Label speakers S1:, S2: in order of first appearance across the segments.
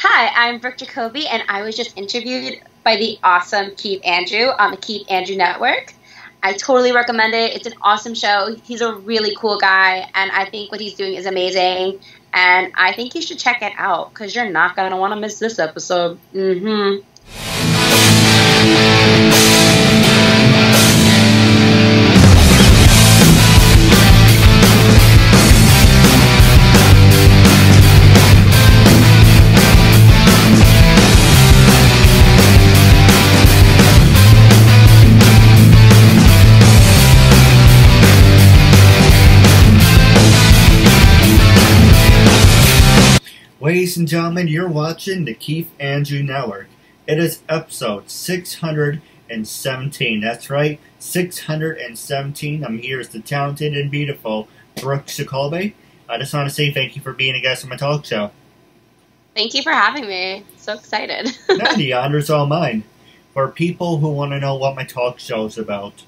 S1: Hi, I'm Brooke Jacoby, and I was just interviewed by the awesome Keith Andrew on the KeithAndrewNetwork. I totally recommend it. It's an awesome show. He's a really cool guy, and I think what he's doing is amazing. And I think you should check it out because you're not going to want to miss this episode.
S2: Ladies and gentlemen, you're watching the Keith Andrew Network. It is episode 617. That's right, 617. I'm here as the talented and beautiful Brooke Jacoby. I just want to say thank you for being a guest on my talk show.
S1: Thank you for having me. So excited.
S2: No, the honor's all mine. For people who want to know what my talk show is about,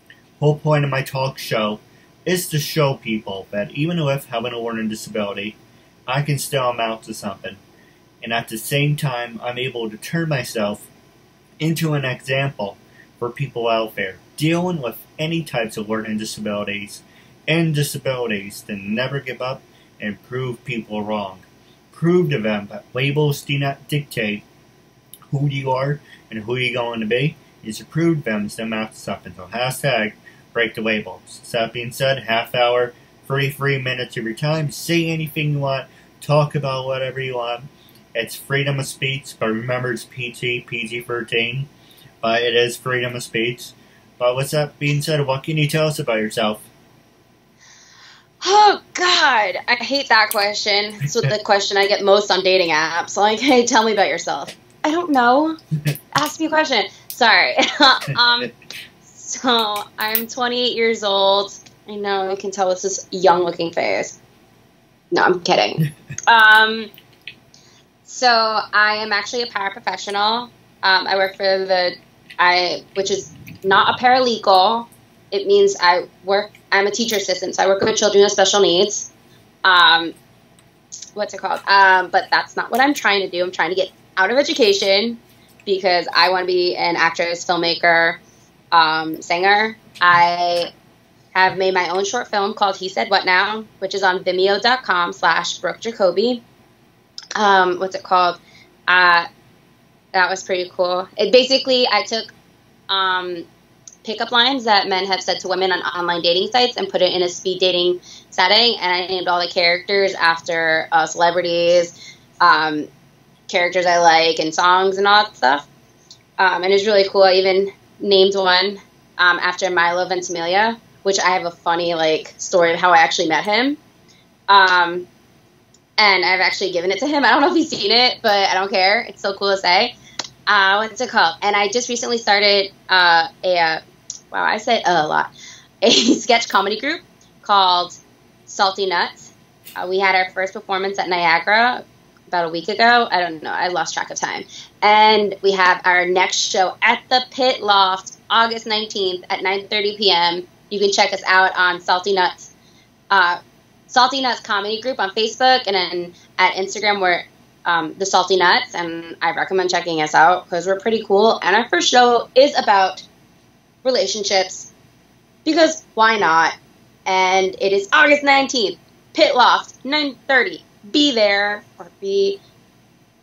S2: the whole point of my talk show is to show people that even with having a learning disability, I can still amount to something. And at the same time, I'm able to turn myself into an example for people out there dealing with any types of learning disabilities and disabilities to never give up and prove people wrong. Prove to them that labels do not dictate who you are and who you're going to be. Is to prove them to amount to something. So hashtag break the labels. So that being said, half hour, 33 minutes of your time. Say anything you want. Talk about whatever you want. It's freedom of speech, but remember it's PG-13. But it is freedom of speech. But with that being said, what can you tell us about yourself?
S1: Oh, God. I hate that question. It's the question I get most on dating apps. Like, hey, tell me about yourself. I don't know. Ask me a question. Sorry. So, I'm 28 years old. I know, you can tell with this young-looking face. No, I'm kidding. So I am actually a paraprofessional. I work for which is not a paralegal. It means I'm a teacher assistant, so I work with children with special needs. What's it called? But that's not what I'm trying to do. I'm trying to get out of education because I want to be an actress, filmmaker, singer. I have made my own short film called He Said What Now, which is on Vimeo.com/Brooke Jacoby. What's it called? That was pretty cool. I took pickup lines that men have said to women on online dating sites and put it in a speed dating setting, and I named all the characters after celebrities, characters I like, and songs and all that stuff. And it's really cool. I even named one after Milo Ventimiglia, which I have a funny story of how I actually met him. And I've actually given it to him. I don't know if he's seen it, but I don't care. It's so cool to say. What's it called? And I just recently started I say a lot, a sketch comedy group called Salty Nuts. We had our first performance at Niagara about a week ago. I don't know. I lost track of time. And we have our next show at the Pit Loft, August 19th at 9:30 p.m. You can check us out on Salty Nuts Comedy Group on Facebook, and then at Instagram we're the Salty Nuts, and I recommend checking us out because we're pretty cool. And our first show is about relationships because why not? And it is August 19th, Pit Loft, 9:30. Be there or be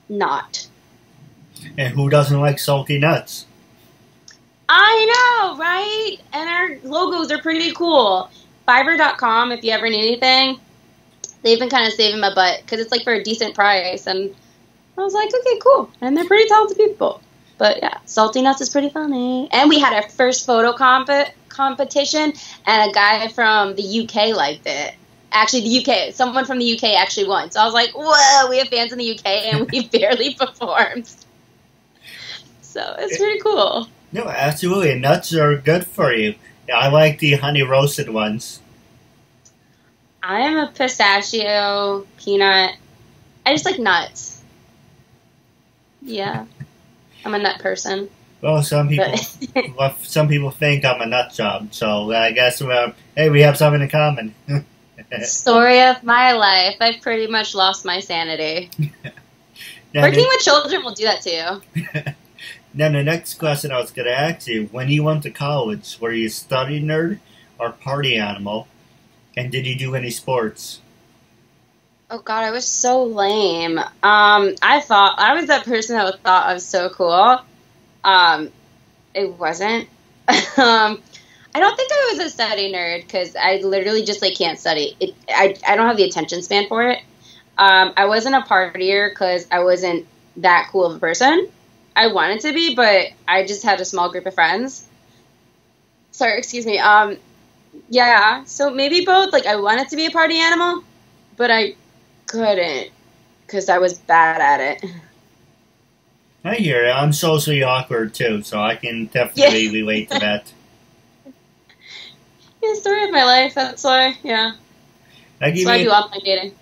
S1: not.
S2: And who doesn't like salty nuts?
S1: I know, right? And our logos are pretty cool. Fiverr.com, if you ever need anything, they've been kind of saving my butt because it's for a decent price. And I was like, okay, cool. And they're pretty talented people. But yeah, Salty Nuts is pretty funny. And we had our first photo competition, and a guy from the UK liked it. Actually, the UK. Someone from the UK actually won. So I was like, whoa, we have fans in the UK, and we barely performed. So it's pretty cool.
S2: No, absolutely. Nuts are good for you. I like the honey roasted ones.
S1: I am a pistachio, peanut. I just like nuts. Yeah. I'm a nut person.
S2: Well, some people think I'm a nut job, so I guess hey, we have something in common.
S1: Story of my life. I've pretty much lost my sanity. Working with children will do that too.
S2: Now, the next question I was going to ask you, when you went to college, were you a study nerd or party animal? And did you do any sports?
S1: Oh God, I was so lame. I thought I was that person that thought I was so cool. It wasn't. I don't think I was a study nerd because I literally just like can't study. I don't have the attention span for it. I wasn't a partier because I wasn't that cool of a person. I wanted to be, but I just had a small group of friends. Sorry, excuse me. Yeah, so maybe both. Like, I wanted to be a party animal, but I couldn't because I was bad at it.
S2: I hear it. I'm socially awkward, too, so I can definitely relate to that.
S1: Yeah, story of my life, that's why, yeah. That's why I do online dating.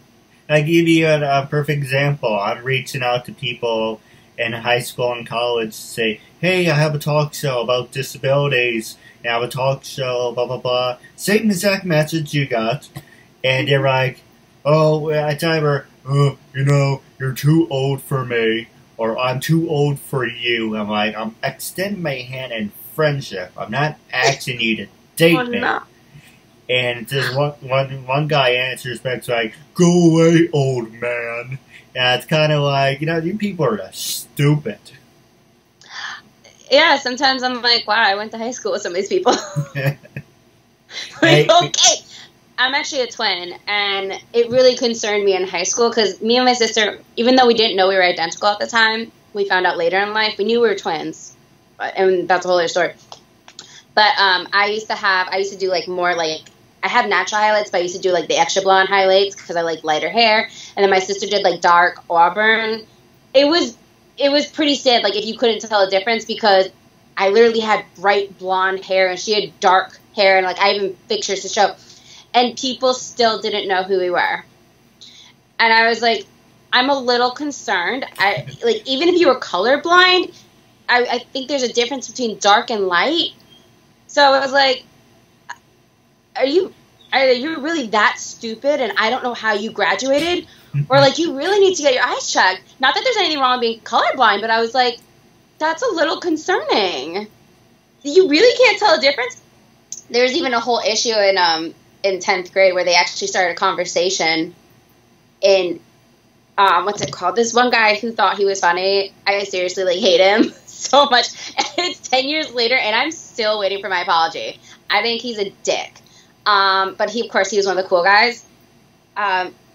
S2: I give you a perfect example. I'm reaching out to people in high school and college to say, hey, I have a talk show about disabilities, and I have a talk show, blah, blah, blah. Same exact message you got. And they're like, oh, I tell her, you're too old for me, or I'm too old for you. I'm like, I'm extending my hand in friendship. I'm not asking you to date me. No. And just one guy answers back like, go away, old man. And it's kind of like, you people are just stupid.
S1: Yeah, sometimes I'm like, wow, I went to high school with some of these people. Okay. I'm actually a twin, and it really concerned me in high school because me and my sister, even though we didn't know we were identical at the time, we found out later in life, we knew we were twins. And that's a whole other story. But I used to do like more like, I have natural highlights, but I used to do like the extra blonde highlights because I like lighter hair. And then my sister did like dark auburn. It was pretty sad, like if you couldn't tell the difference, because I literally had bright blonde hair and she had dark hair, and like I even pictures to show. And people still didn't know who we were. And I was like, I'm a little concerned. Even if you were colorblind, I think there's a difference between dark and light. So I was like, are you really that stupid and I don't know how you graduated? Or like, you really need to get your eyes checked. Not that there's anything wrong with being colorblind, but I was like, that's a little concerning. You really can't tell the difference? There's even a whole issue in 10th grade where they actually started a conversation in, what's it called? This one guy who thought he was funny, I seriously like hate him so much. And it's 10 years later and I'm still waiting for my apology. I think he's a dick. But he, of course, he was one of the cool guys.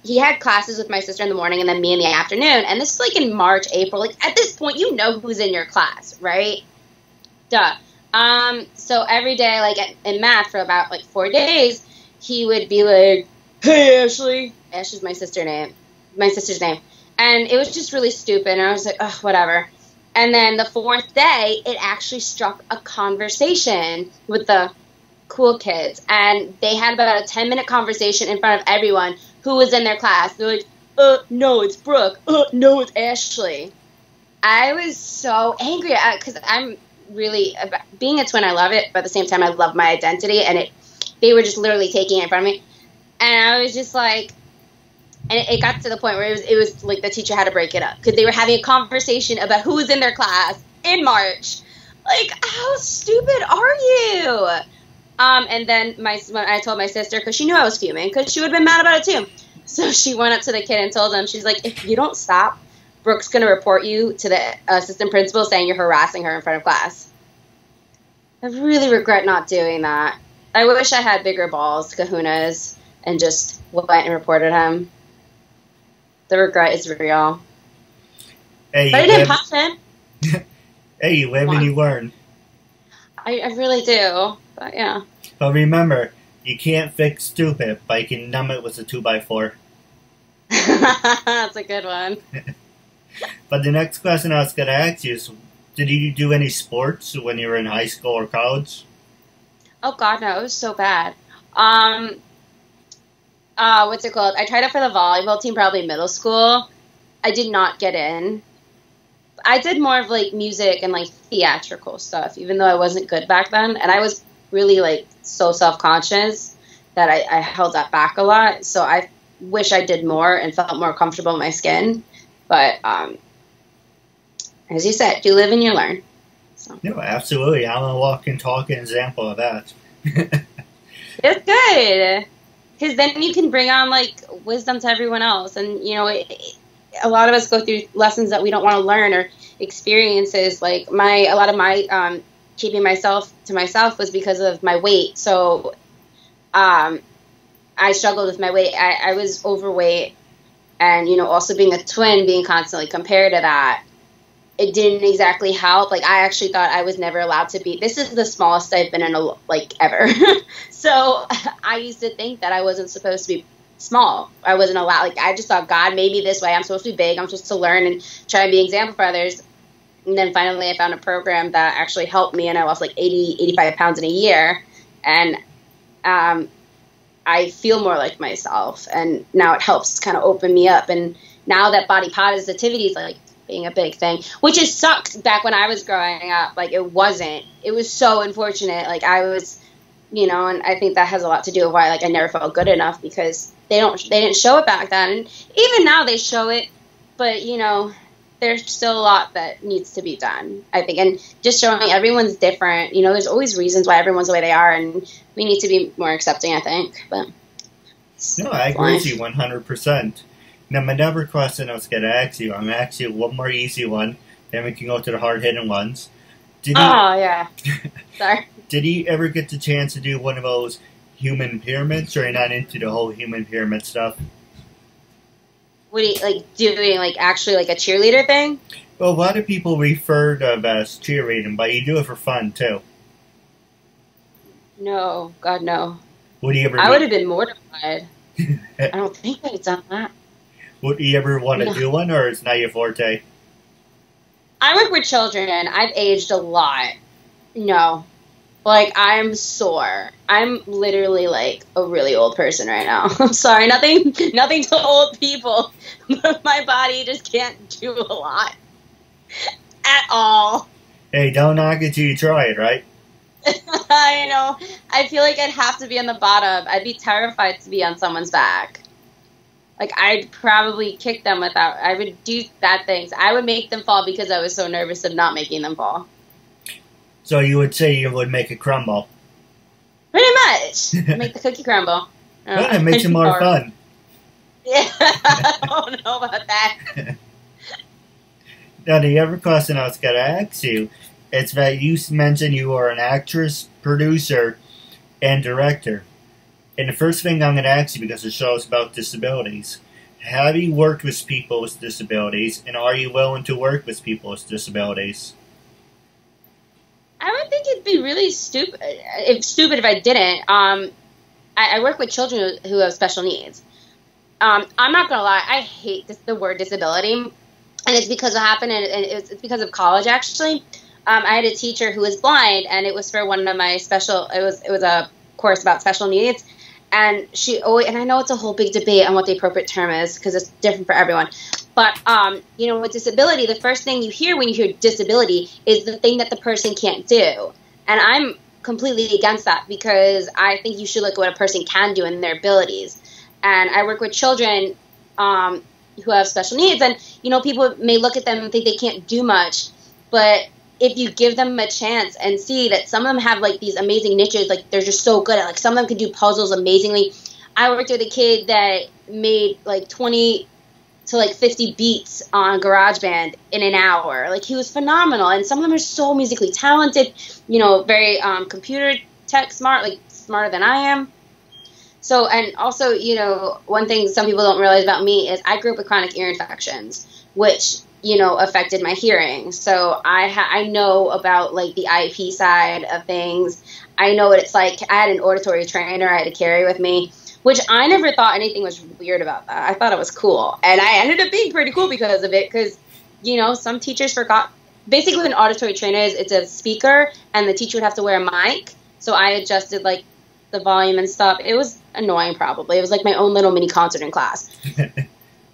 S1: He had classes with my sister in the morning and then me in the afternoon. And this is like in March, April. Like at this point, you know who's in your class, right? Duh. So every day, like in math for about like 4 days, he would be like, hey, Ashley. Ashley's my sister's name. And it was just really stupid. And I was like, ugh, whatever. And then the 4th day, it actually struck a conversation with the cool kids. And they had about a 10-minute conversation in front of everyone who was in their class. They're like, no, it's Brooke. No, it's Ashley. I was so angry because I'm really, being a twin, I love it. But at the same time, I love my identity. And they were just literally taking it in front of me. And I was just like, and it got to the point where it was like the teacher had to break it up because they were having a conversation about who was in their class in March. Like, how stupid are you? And then when I told my sister, because she knew I was fuming, because she would have been mad about it too. So she went up to the kid and told him, she's like, if you don't stop, Brooke's going to report you to the assistant principal saying you're harassing her in front of class. I really regret not doing that. I wish I had bigger balls, kahunas, and just went and reported him. The regret is real.
S2: Hey,
S1: but I didn't pop him.
S2: Hey, you live and you learn.
S1: I really do. But yeah.
S2: But remember, you can't fix stupid, but you can numb it with a 2x4.
S1: That's a good one.
S2: But the next question I was going to ask you is, did you do any sports when you were in high school or college?
S1: Oh, God, no. It was so bad. What's it called? I tried out for the volleyball team probably middle school. I did not get in. I did more of, like, music and, like, theatrical stuff, even though I wasn't good back then. And I was really, like, so self-conscious that I held that back a lot. So I wish I did more and felt more comfortable in my skin. But as you said, you live and you learn. So.
S2: No, absolutely. I'm a walking, talking example of that.
S1: It's good. Because then you can bring on, like, wisdom to everyone else. And, you know, a lot of us go through lessons that we don't want to learn or experiences. Like, a lot of my keeping myself to myself was because of my weight. So I struggled with my weight. I was overweight. And, you know, also being a twin, being constantly compared to that, it didn't exactly help. Like, I actually thought I was never allowed to be. This is the smallest I've been in, ever. So I used to think that I wasn't supposed to be small. I wasn't allowed. Like, I just thought, God made me this way. I'm supposed to be big. I'm supposed to learn and try and be an example for others. And then finally I found a program that actually helped me, and I lost like 85 pounds in a year. And I feel more like myself. And now it helps kind of open me up. And now that body positivity is like being a big thing, which is sucked back when I was growing up. Like, it wasn't. It was so unfortunate. Like, I was, you know, and I think that has a lot to do with why, like, I never felt good enough, because they didn't show it back then. And even now they show it, but, you know, there's still a lot that needs to be done, I think. And just showing everyone's different. You know, there's always reasons why everyone's the way they are, and we need to be more accepting, I think. But
S2: no, I agree with you 100%. Now, my number question I was going to ask you, I'm going to ask you one more easy one, then we can go to the hard-hitting ones.
S1: Yeah. Sorry.
S2: Did you ever get the chance to do one of those human pyramids, or are you not into the whole human pyramid stuff?
S1: What do you, like, doing, like, actually, like, a cheerleader thing?
S2: Well, a lot of people refer to it as cheerleading, but you do it for fun, too.
S1: No. God, no.
S2: Would you ever...
S1: I would have been mortified. I don't think I've done that.
S2: Would you ever want to do one, or it's not your forte?
S1: I work with children. I've aged a lot. No. Like, I'm sore. I'm literally, like, a really old person right now. I'm sorry. Nothing to old people. But my body just can't do a lot. At all.
S2: Hey, don't knock it till you try it, right?
S1: I know. I feel like I'd have to be on the bottom. I'd be terrified to be on someone's back. Like, I'd probably kick them without... I would do bad things. I would make them fall because I was so nervous of not making them fall.
S2: So you would say you would make it crumble?
S1: Pretty much. Make the cookie crumble.
S2: Well, it makes it more fun.
S1: Yeah, I don't know about that.
S2: Now, the other question I was going to ask you is that you mentioned you are an actress, producer, and director. And the first thing I'm going to ask you, because the show is about disabilities, have you worked with people with disabilities, and are you willing to work with people with disabilities?
S1: I would think it'd be really stupid if I didn't. I work with children who have special needs. I'm not going to lie, I hate the word disability, and it's because what happened, and it's because of college, actually. I had a teacher who was blind, and it was for one of my it was a course about special needs. And and I know it's a whole big debate on what the appropriate term is, because it's different for everyone. But, you know, with disability, the first thing you hear when you hear disability is the thing that the person can't do. And I'm completely against that, because I think you should look at what a person can do and their abilities. And I work with children who have special needs. And, you know, people may look at them and think they can't do much. But if you give them a chance and see that some of them have, like, these amazing niches, like, they're just so good at, like, some of them can do puzzles amazingly. I worked with a kid that made, like, 20 to, like, 50 beats on GarageBand in an hour. Like, he was phenomenal. And some of them are so musically talented, you know, very computer tech smart, like, smarter than I am. So, and also, you know, one thing some people don't realize about me is I grew up with chronic ear infections, which, you know, affected my hearing. So I know about, like, the IEP side of things. I know what it's like. I had an auditory trainer I had to carry with me, which I never thought anything was weird about that. I thought it was cool. And I ended up being pretty cool because of it, because, you know, some teachers forgot. Basically, what an auditory trainer is, it's a speaker, and the teacher would have to wear a mic. So I adjusted, like, the volume and stuff. It was annoying, probably. It was like my own little mini concert in class.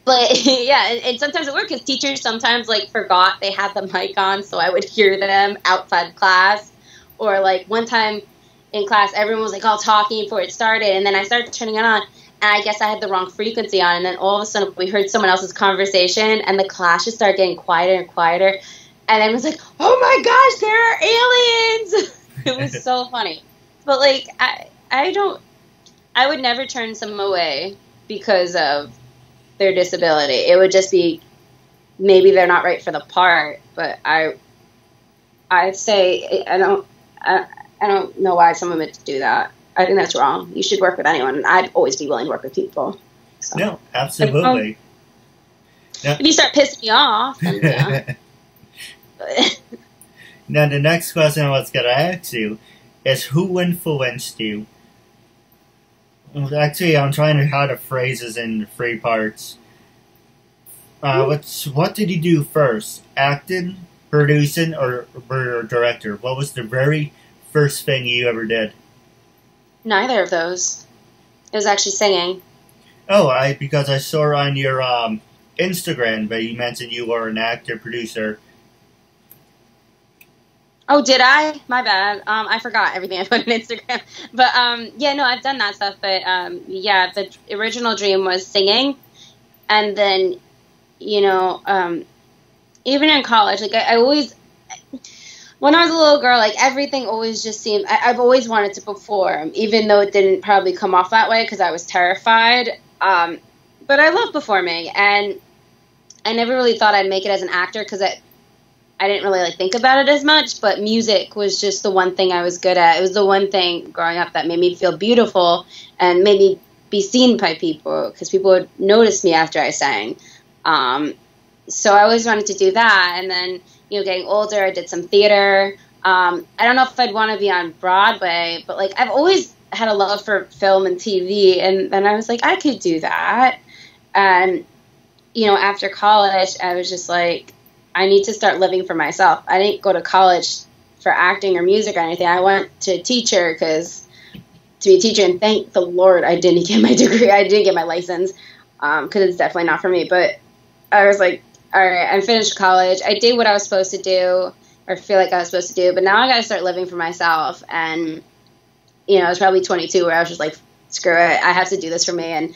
S1: But, yeah, and sometimes it worked, because teachers sometimes, like, forgot they had the mic on, so I would hear them outside class. Or, like, one time in class, everyone was, like, all talking before it started, and then I started turning it on, And I guess I had the wrong frequency on, and then all of a sudden we heard someone else's conversation, and the class just started getting quieter and quieter, and I was like, oh my gosh, there are aliens! It was so funny. But, like, I would never turn someone away because of their disability. It would just be, maybe they're not right for the part, but I'd say, I don't know why someone would do that. I think that's wrong. You should work with anyone, and I'd always be willing to work with people. So.
S2: No, absolutely.
S1: If you start pissing me off, then yeah.
S2: Now, the next question I was going to ask you is, who influenced you? Actually, I'm trying to how to phrase this in 3 parts. What did you do first? Acting, producing, or director? What was the very first thing you ever did?
S1: Neither of those. It was actually singing.
S2: Oh, because I saw on your Instagram that you mentioned you were an actor, producer.
S1: Oh, did I? My bad. I forgot everything I put on Instagram. But, yeah, no, I've done that stuff. But, yeah, the original dream was singing. And then, you know, even in college, like, I always, when I was a little girl, like, everything always just seemed, I've always wanted to perform, even though it didn't probably come off that way because I was terrified. But I love performing. And I never really thought I'd make it as an actor because I didn't really like think about it as much, but music was just the one thing I was good at. It was the one thing growing up that made me feel beautiful and made me be seen by people because people would notice me after I sang. So I always wanted to do that. And then, you know, getting older, I did some theater. I don't know if I'd want to be on Broadway, but like I've always had a love for film and TV. And then I was like, I could do that. And, you know, after college, I was just like, I need to start living for myself. I didn't go to college for acting or music or anything. I went to teacher to be a teacher, and thank the Lord I didn't get my degree. I didn't get my license because it's definitely not for me. But I was like, all right, I finished college. I did what I was supposed to do or feel like I was supposed to do, but now I got to start living for myself. And, you know, I was probably 22 where I was just like, screw it. I have to do this for me. And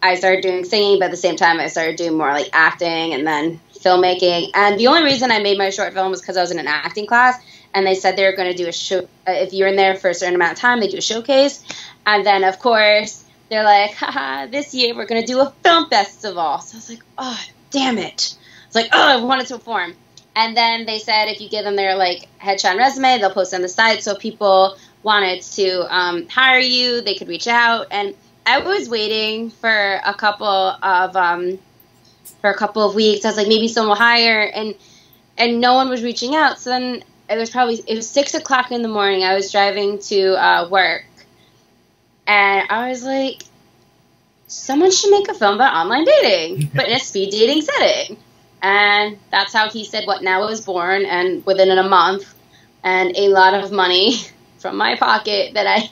S1: I started doing singing, but at the same time I started doing more like acting and then filmmaking. And the only reason I made my short film was because I was in an acting class, and they said they were going to do a show. If you're in there for a certain amount of time, they do a showcase. And then, of course, they're like, haha, this year we're going to do a film festival. So I was like, oh, damn it. It's like, oh, I wanted to perform. And then they said if you give them their like headshot and resume, they'll post on the site. So if people wanted to hire you, they could reach out. And I was waiting for a couple of weeks. I was like, maybe someone will hire, and no one was reaching out. So then it was 6 o'clock in the morning. I was driving to work, and I was like, someone should make a film about online dating, but in a speed dating setting. And that's how He Said What Now was born, and within a month, and a lot of money from my pocket that I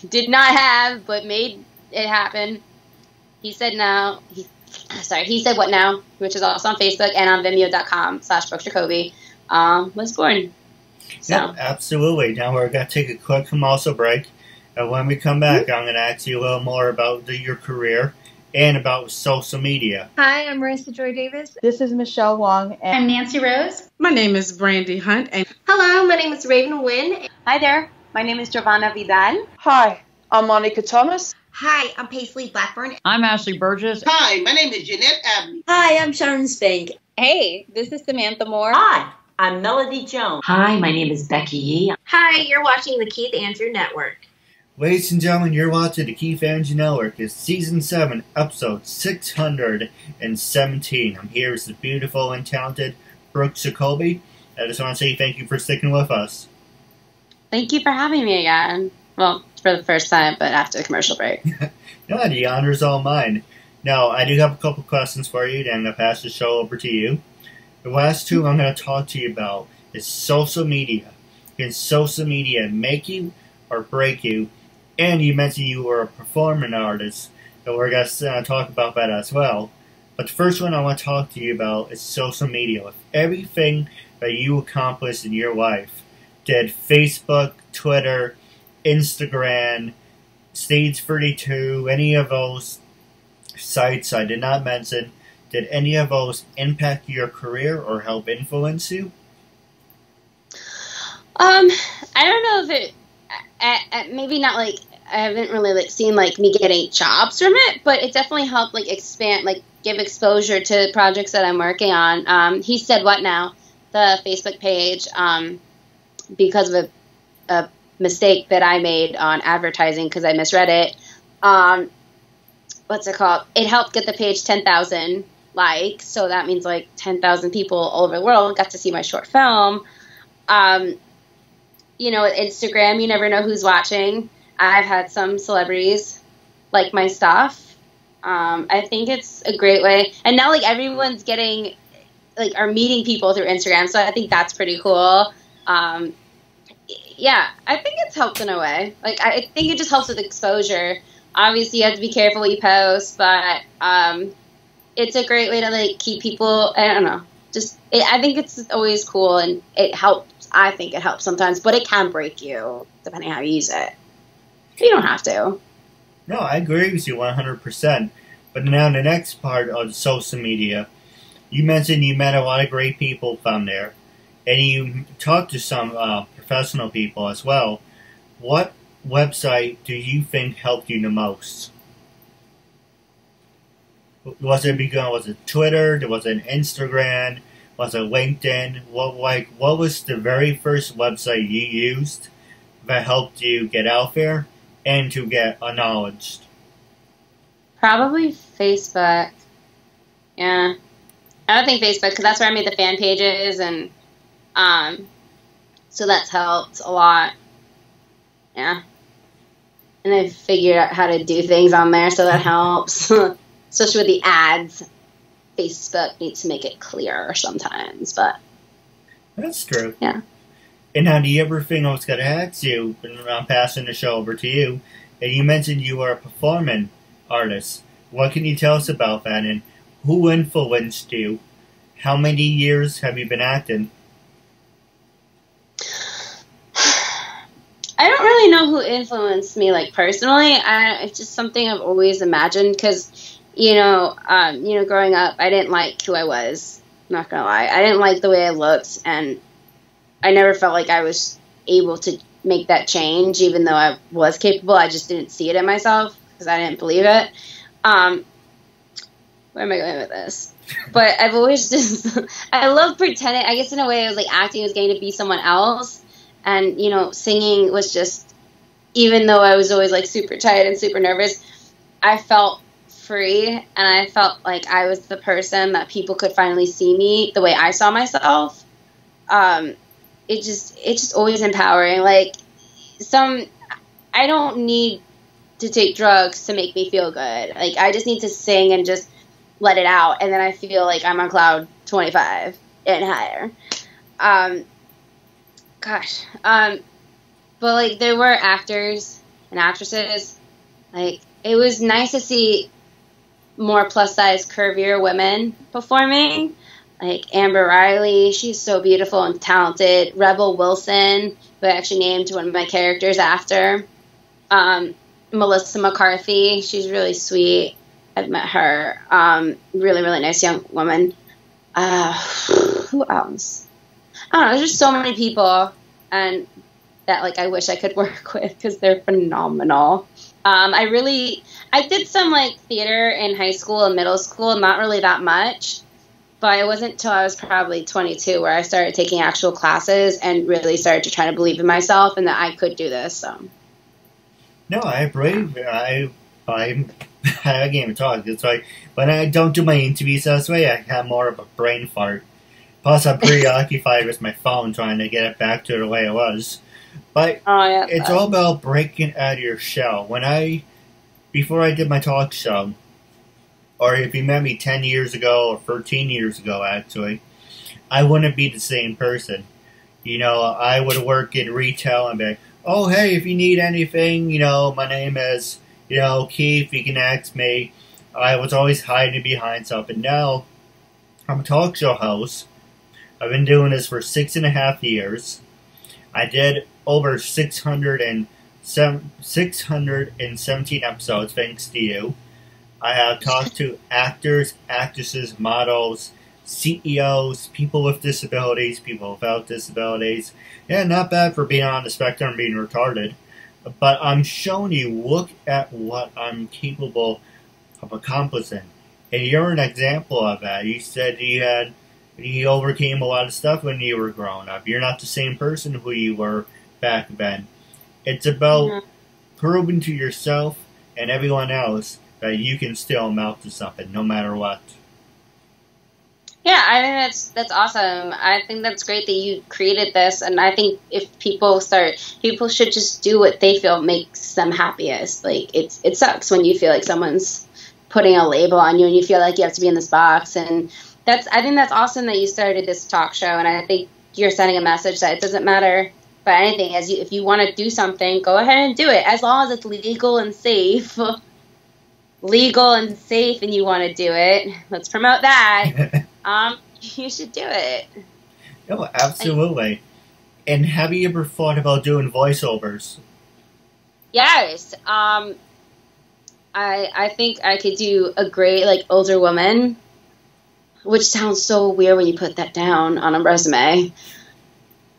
S1: did not have, but made it happen. He Said What Now, which is also on Facebook and on Vimeo.com/Brooke Jacoby, was born. So.
S2: Yeah, absolutely. Now we're going to take a quick commercial break. And when we come back, I'm going to ask you a little more about your career and about social media.
S3: Hi, I'm Marissa Joy Davis. This is Michelle Wong. And
S4: I'm Nancy Rose.
S5: My name is Brandy Hunt. And
S4: hello, my name is Raven Wynn.
S6: Hi there. My name is Giovanna Vidal.
S7: Hi, I'm Monica Thomas.
S8: Hi, I'm Paisley Blackburn.
S9: I'm Ashley Burgess.
S10: Hi, my name is Jeanette Abney.
S11: Hi, I'm Sharon Spank.
S12: Hey, this is Samantha Moore.
S13: Hi, I'm Melody Jones.
S14: Hi, my name is Becky Yee.
S15: Hi, you're watching the Keith Andrew Network.
S2: Ladies and gentlemen, you're watching the Keith Andrew Network. It's Season 7, Episode 617. I'm here with the beautiful and talented Brooke Jacoby. I just want to say thank you for sticking with us.
S1: Thank you for having me again. Well, for the first time, but after the commercial break.
S2: No, the honor's all mine. Now, I do have a couple questions for you, and I'm going to pass the show over to you. The last two I'm going to talk to you about is social media. Can social media make you or break you? And you mentioned you were a performing artist, so we're going to talk about that as well. But the first one I want to talk to you about is social media. With everything that you accomplished in your life, did Facebook, Twitter, Instagram, Stage 32, any of those sites I did not mention, did any of those impact your career or help influence you?
S1: I don't know if it, maybe not like, I haven't really like seen like me getting jobs from it, but it definitely helped like expand, like give exposure to projects that I'm working on. He Said What Now, the Facebook page, because of a mistake that I made on advertising because I misread it. What's it called? It helped get the page 10,000 likes, so that means like 10,000 people all over the world got to see my short film. You know, with Instagram, you never know who's watching. I've had some celebrities like my stuff. I think it's a great way. And now, like, everyone's getting, like, are meeting people through Instagram, so I think that's pretty cool. Yeah, I think it's helped in a way. Like, I think it just helps with exposure. Obviously, you have to be careful what you post, but it's a great way to, like, keep people, I don't know. I think it's always cool, and it helps. I think it helps sometimes, but it can break you, depending how you use it. You don't have to.
S2: No, I agree with you 100%. But now the next part of social media, you mentioned you met a lot of great people from there, and you talked to some professional people as well. What website do you think helped you the most? Was it Twitter? Was it Instagram? Was it LinkedIn? What was the very first website you used that helped you get out there and to get acknowledged?
S1: Probably Facebook. Yeah. I would think Facebook, because that's where I made the fan pages, and so that's helped a lot. Yeah. And I figured out how to do things on there, so that helps. Especially with the ads. Facebook needs to make it clearer sometimes, but...
S2: That's true.
S1: Yeah.
S2: And now, do you ever think I was going to ask you, and I'm passing the show over to you, and you mentioned you are a performing artist. What can you tell us about that, and who influenced you? How many years have you been acting?
S1: I don't really know who influenced me, like, personally. It's just something I've always imagined, because... You know, growing up, I didn't like who I was. I'm not gonna lie. I didn't like the way I looked, and I never felt like I was able to make that change, even though I was capable. I just didn't see it in myself because I didn't believe it. Where am I going with this? But I've always just, I love pretending. I guess in a way, I was like acting was getting to be someone else, and you know, singing was just, even though I was always like super tired and super nervous, I felt free, and I felt like I was the person that people could finally see me the way I saw myself. It's just always empowering. Like, I don't need to take drugs to make me feel good. Like, I just need to sing and just let it out, and then I feel like I'm on cloud 25 and higher. But like, there were actors and actresses. Like, it was nice to see more plus-size, curvier women performing, like Amber Riley. She's so beautiful and talented. Rebel Wilson, who I actually named one of my characters after. Melissa McCarthy, she's really sweet. I've met her. Really, really nice young woman. Who else? I don't know. There's just so many people, and that like I wish I could work with because they're phenomenal. I did some like theater in high school and middle school, not really that much, but it wasn't until I was probably 22 where I started taking actual classes and really started to try to believe in myself and that I could do this. So.
S2: No, I agree. I can't even talk. It's like when I don't do my interviews this way, I have more of a brain fart. Plus, I'm preoccupied with my phone trying to get it back to the way it was. But it's all about breaking out of your shell. Before I did my talk show, or if you met me 10 years ago or 13 years ago, actually, I wouldn't be the same person. You know, I would work in retail and be like, oh, hey, if you need anything, you know, my name is, you know, Keith, you can ask me. I was always hiding behind something. Now, I'm a talk show host. I've been doing this for 6.5 years. I did over 600 617 episodes, thanks to you. I have talked to actors, actresses, models, CEOs, people with disabilities, people without disabilities. Yeah, not bad for being on the spectrum and being retarded. But I'm showing you, look at what I'm capable of accomplishing. And you're an example of that. You said you overcame a lot of stuff when you were growing up. You're not the same person who you were back then. It's about proving to yourself and everyone else that you can still amount to something, no matter what.
S1: Yeah, I think that's awesome. I think that's great that you created this, and I think if people should just do what they feel makes them happiest. Like, it sucks when you feel like someone's putting a label on you and you feel like you have to be in this box, and I think that's awesome that you started this talk show, and I think you're sending a message that it doesn't matter about anything. If you want to do something, go ahead and do it, as long as it's legal and safe. Legal and safe, and you want to do it. Let's promote that. You should do it.
S2: No, absolutely. And have you ever thought about doing voiceovers?
S1: Yes. I think I could do a great, like, older woman, which sounds so weird when you put that down on a resume.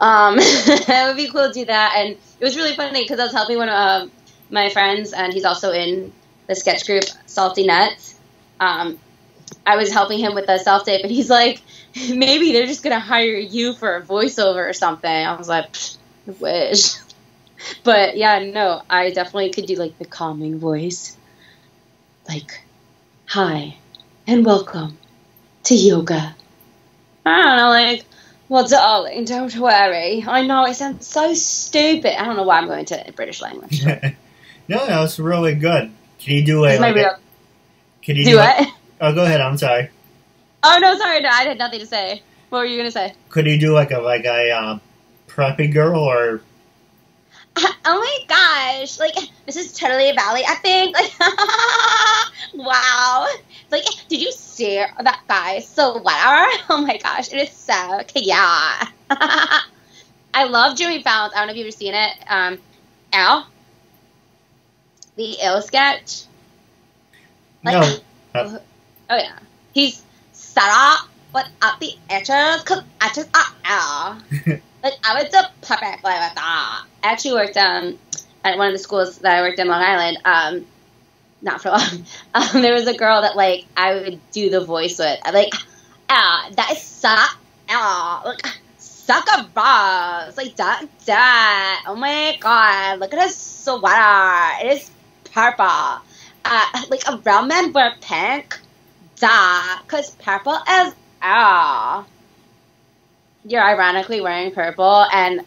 S1: It would be cool to do that. And it was really funny because I was helping one of my friends, and he's also in the sketch group Salty Nuts. I was helping him with the self-tape, and he's like, maybe they're just going to hire you for a voiceover or something. I was like, I wish. But, yeah, no, I definitely could do, like, the calming voice. Like, hi, and welcome to yoga. I don't know, like, well, darling, don't worry. I know it sounds so stupid. I don't know why I'm going to British language.
S2: No, it's really good. Can you do it? Can you
S1: do what?
S2: Oh, go ahead. I'm sorry.
S1: Oh no, sorry. No, I had nothing to say. What were you gonna say?
S2: Could you do like a preppy girl or?
S8: Oh my gosh! Like, this is totally a valley. I think. Like, wow. Like, did you see that guy's sweater? Oh my gosh, it is so cute. I
S1: love Jimmy Fallon's. I don't know if you've ever seen it. Al. The ill sketch. Like,
S2: no.
S1: Oh yeah. He's set up at the edges because edges are L. Like, I would do perfectly with that. I actually worked at one of the schools that I worked in Long Island. Not for long. There was a girl that, like, I would do the voice with. I'm like, that is suck. Look, suck a boss. Like, that. Oh my god. Look at his sweater. It is purple. Like, a real man wear pink. Because purple is You're ironically wearing purple, and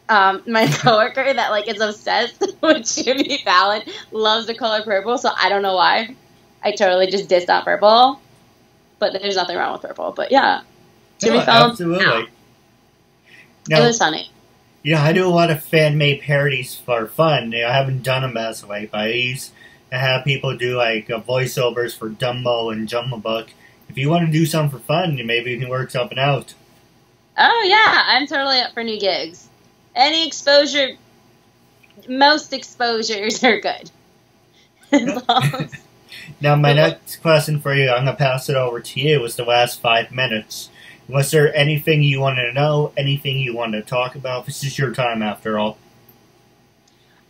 S1: my coworker that, like, is obsessed with Jimmy Fallon loves the color purple, so I don't know why. I totally just dissed on purple, but there's nothing wrong with purple. But yeah, Jimmy Fallon.
S2: Absolutely. Now,
S1: it was funny.
S2: You know, I do a lot of fan-made parodies for fun. You know, I haven't done them as of late, but I used to have people do, like, voiceovers for Dumbo and Jungle Book. If you want to do something for fun, maybe you can work something out.
S1: Oh, yeah. I'm totally up for new gigs. Any exposure, most exposures are good.
S2: Now, my next question for you, I'm going to pass it over to you, is the last 5 minutes. Was there anything you wanted to know, anything you wanted to talk about? This is your time, after all.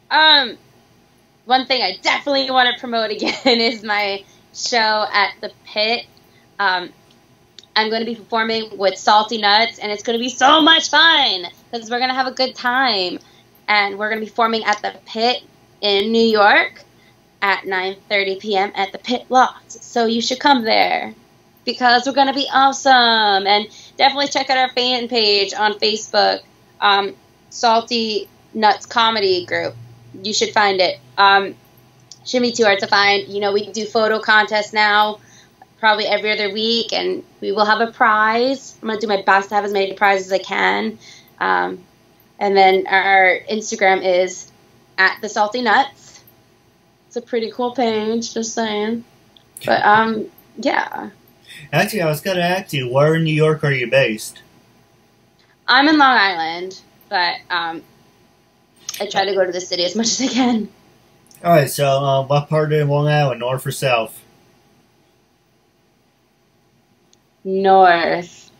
S1: One thing I definitely want to promote again is my show at the Pit. I'm going to be performing with Salty Nuts, and it's going to be so much fun because we're going to have a good time. And we're going to be performing at the Pit in New York at 9:30 p.m. at the Pit Loft. So you should come there because we're going to be awesome. And definitely check out our fan page on Facebook, Salty Nuts Comedy Group. You should find it. Shouldn't be too hard to find. You know, we do photo contests now, probably every other week, and we will have a prize. I'm going to do my best to have as many prizes as I can. And then our Instagram is at the Salty Nuts. It's a pretty cool page, just saying. But, yeah.
S2: Actually, I was going to ask you, where in New York are you based?
S1: I'm in Long Island, but I try to go to the city as much as I can.
S2: Alright, so what part of Long Island, north or south?
S1: North.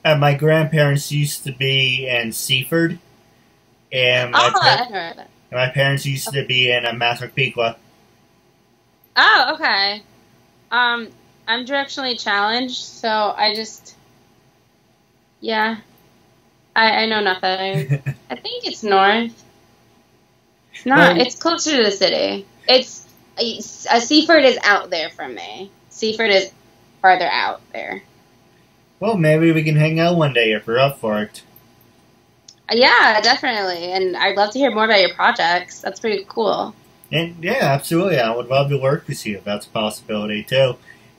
S2: My grandparents used to be in Seaford, and my parents used to be in Massapequa.
S1: Oh, okay. I'm directionally challenged, so I just, yeah, I know nothing. I think it's north. It's not. It's closer to the city. Seaford is out there from me. Seaford is farther out there.
S2: Well, maybe we can hang out one day if we're up for it.
S1: Yeah, definitely. And I'd love to hear more about your projects. That's pretty cool.
S2: And yeah, absolutely. I would love to work with you if that's a possibility too.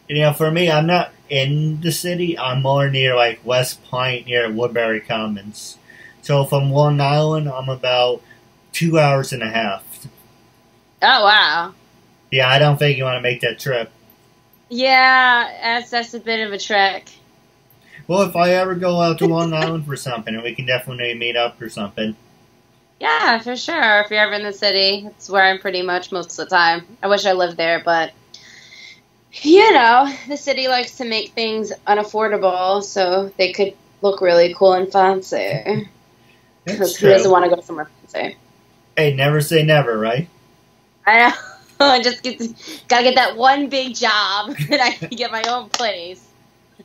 S2: You know, for me, I'm not in the city. I'm more near like West Point, near Woodbury Commons. So from Long Island, I'm about 2 hours and a half.
S1: Oh, wow.
S2: Yeah, I don't think you want to make that trip.
S1: Yeah, that's a bit of a trek.
S2: Well, if I ever go out to Long Island for something, we can definitely meet up or something.
S1: Yeah, for sure. If you're ever in the city, it's where I'm pretty much most of the time. I wish I lived there, but, you know, the city likes to make things unaffordable so they could look really cool and fancy. Because who doesn't want to go somewhere fancy?
S2: Hey, never say never, right?
S1: I know. I just gotta get that one big job and I can get my own place.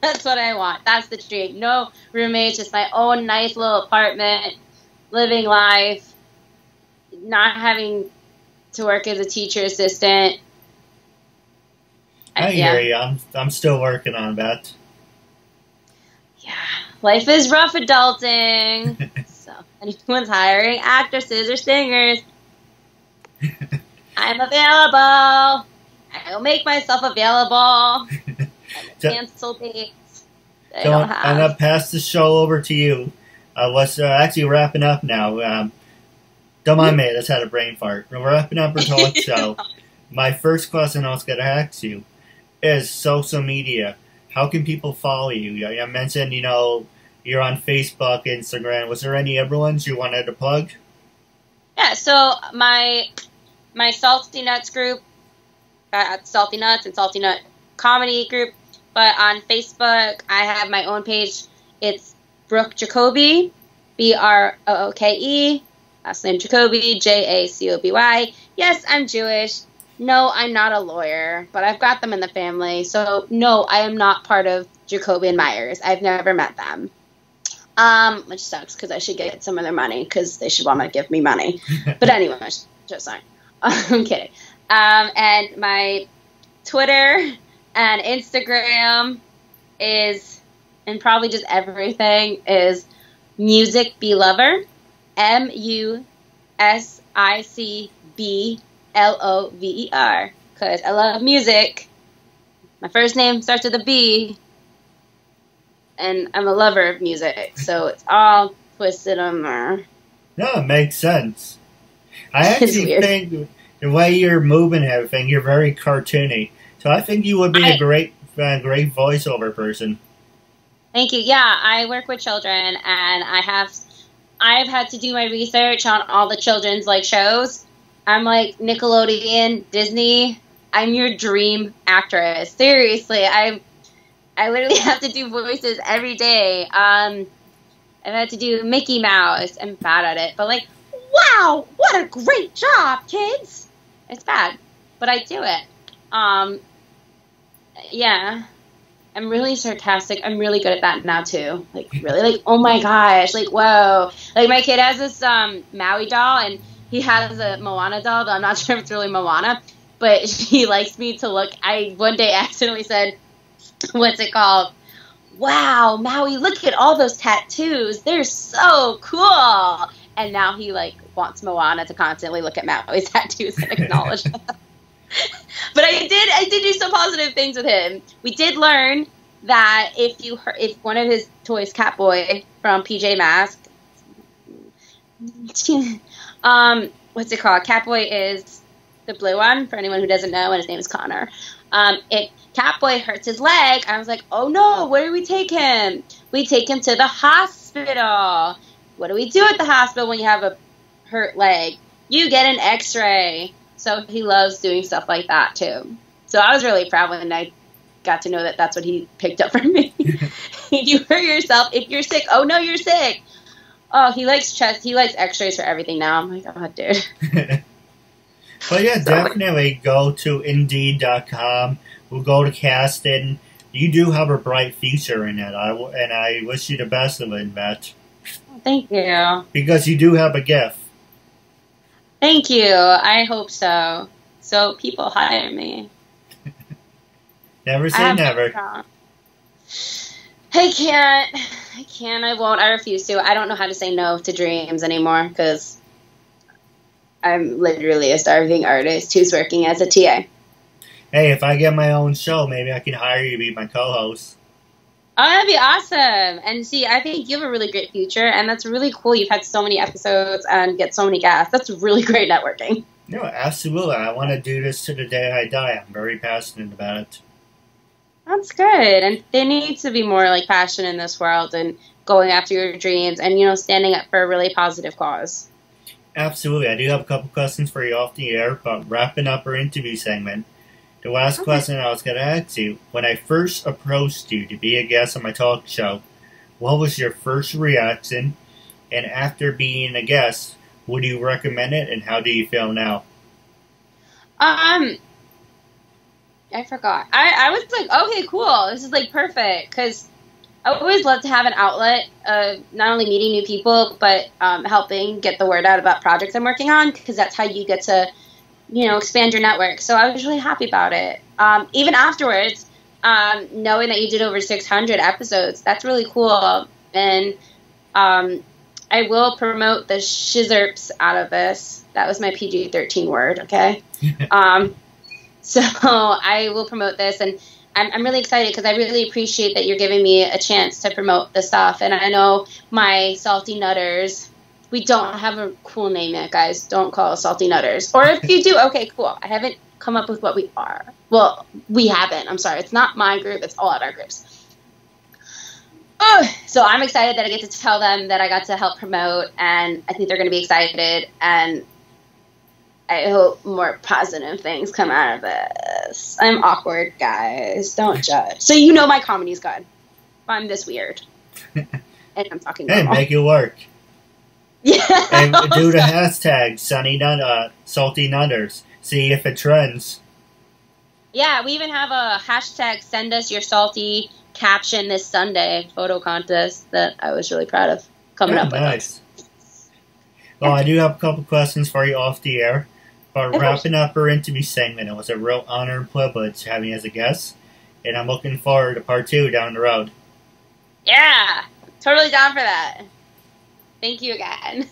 S1: That's what I want. That's the dream. No roommates, just my own nice little apartment, living life, not having to work as a teacher assistant.
S2: I hear you. I'm still working on that.
S1: Yeah. Life is rough adulting. So, anyone's hiring actresses or singers, I'm available. I will make myself available. Cancel dates.
S2: I'm going to pass the show over to you. Let's actually wrapping up now. Don't mind me, I just had a brain fart. We're wrapping up our talk show. My first question I was going to ask you is social media. How can people follow you? I mentioned, you know, you're on Facebook, Instagram. Was there any other ones you wanted to plug?
S1: Yeah, so my Salty Nuts group, Salty Nuts and Salty Nut Comedy group. But on Facebook, I have my own page. It's Brooke Jacoby, Brooke, last name Jacoby, Jacoby. Yes, I'm Jewish. No, I'm not a lawyer, but I've got them in the family. So, no, I am not part of Jacoby and Myers. I've never met them. Which sucks because I should get some of their money because they should want to give me money. But anyway, just sorry. I'm kidding. And my Twitter and Instagram is, and probably just everything, is Music Be Lover, MUSICBLOVER, because I love music. My first name starts with a B, and I'm a lover of music, so it's all twisted on there.
S2: No, it makes sense. I actually think the way you're moving and everything, you're very cartoony. So I think you would be a great voiceover person.
S1: Thank you. Yeah, I work with children, and I've had to do my research on all the children's shows. I'm like Nickelodeon, Disney. I'm your dream actress. Seriously, I literally have to do voices every day. I've had to do Mickey Mouse. I'm bad at it, but wow, what a great job, kids! It's bad, but I do it. Yeah, I'm really sarcastic. I'm really good at that now too. Really, oh my gosh, whoa. My kid has this Maui doll, and he has a Moana doll, but I'm not sure if it's really Moana, but he likes me to look. I one day accidentally said, what's it called? Wow, Maui, look at all those tattoos. They're so cool. And now he wants Moana to constantly look at Maui's tattoos and acknowledge them. But I did do some positive things with him. We did learn that if one of his toys, Catboy from PJ Masks, what's it called? Catboy is the blue one, for anyone who doesn't know, and his name is Connor. Catboy hurts his leg. I was like, oh no, where do we take him? We take him to the hospital. What do we do at the hospital when you have a hurt leg, you get an x-ray. So he loves doing stuff like that too. So I was really proud when I got to know that that's what he picked up from me. You hurt yourself. If you're sick, oh no, you're sick. Oh, he likes chest. He likes x-rays for everything now. I'm like, oh, dude.
S2: But yeah, definitely go to Indeed.com. We'll go to casting. You do have a bright future in it, and I wish you the best of it in that.
S1: Thank you.
S2: Because you do have a gift.
S1: Thank you. I hope so. So people hire me.
S2: Never say never.
S1: I can't. I won't. I refuse to. I don't know how to say no to dreams anymore because I'm literally a starving artist who's working as a TA.
S2: Hey, if I get my own show, maybe I can hire you to be my co-host.
S1: Oh, that'd be awesome. And see, I think you have a really great future, and that's really cool. You've had so many episodes and get so many guests. That's really great networking.
S2: No, absolutely. I want to do this to the day I die. I'm very passionate about it.
S1: That's good. And there needs to be more like passion in this world and going after your dreams and, standing up for a really positive cause.
S2: Absolutely. I do have a couple questions for you off the air, but wrapping up our interview segment. The last question I was going to ask you, when I first approached you to be a guest on my talk show, what was your first reaction? And after being a guest, would you recommend it, and how do you feel now?
S1: I forgot. I was like, okay, cool. This is like perfect because I always love to have an outlet of not only meeting new people, but helping get the word out about projects I'm working on because that's how you get to, expand your network. So I was really happy about it. Even afterwards, knowing that you did over 600 episodes, that's really cool. And I will promote the shizzerps out of this. That was my PG-13 word, okay? So I will promote this, and I'm really excited because I really appreciate that you're giving me a chance to promote the stuff. And I know my Salty Nutters, we don't have a cool name yet, guys. Don't call us Salty Nutters. Or if you do, okay, cool. I haven't come up with what we are. Well, we haven't. I'm sorry. It's not my group. It's all of our groups. Oh, so I'm excited that I get to tell them that I got to help promote, and I think they're going to be excited, and I hope more positive things come out of this. I'm awkward, guys. Don't judge. So my comedy's good. I'm this weird. And I'm talking normal.
S2: Hey, make it work.
S1: Yeah.
S2: And do the hashtag Salty Nutters. See if it trends.
S1: Yeah, we even have a hashtag send us your salty caption this Sunday photo contest that I was really proud of coming up with.
S2: Nice. Well, I do have a couple questions for you off the air. But wrapping up our interview segment, it was a real honor and privilege having you as a guest, and I'm looking forward to part 2 down the road.
S1: Yeah, totally down for that. Thank you again.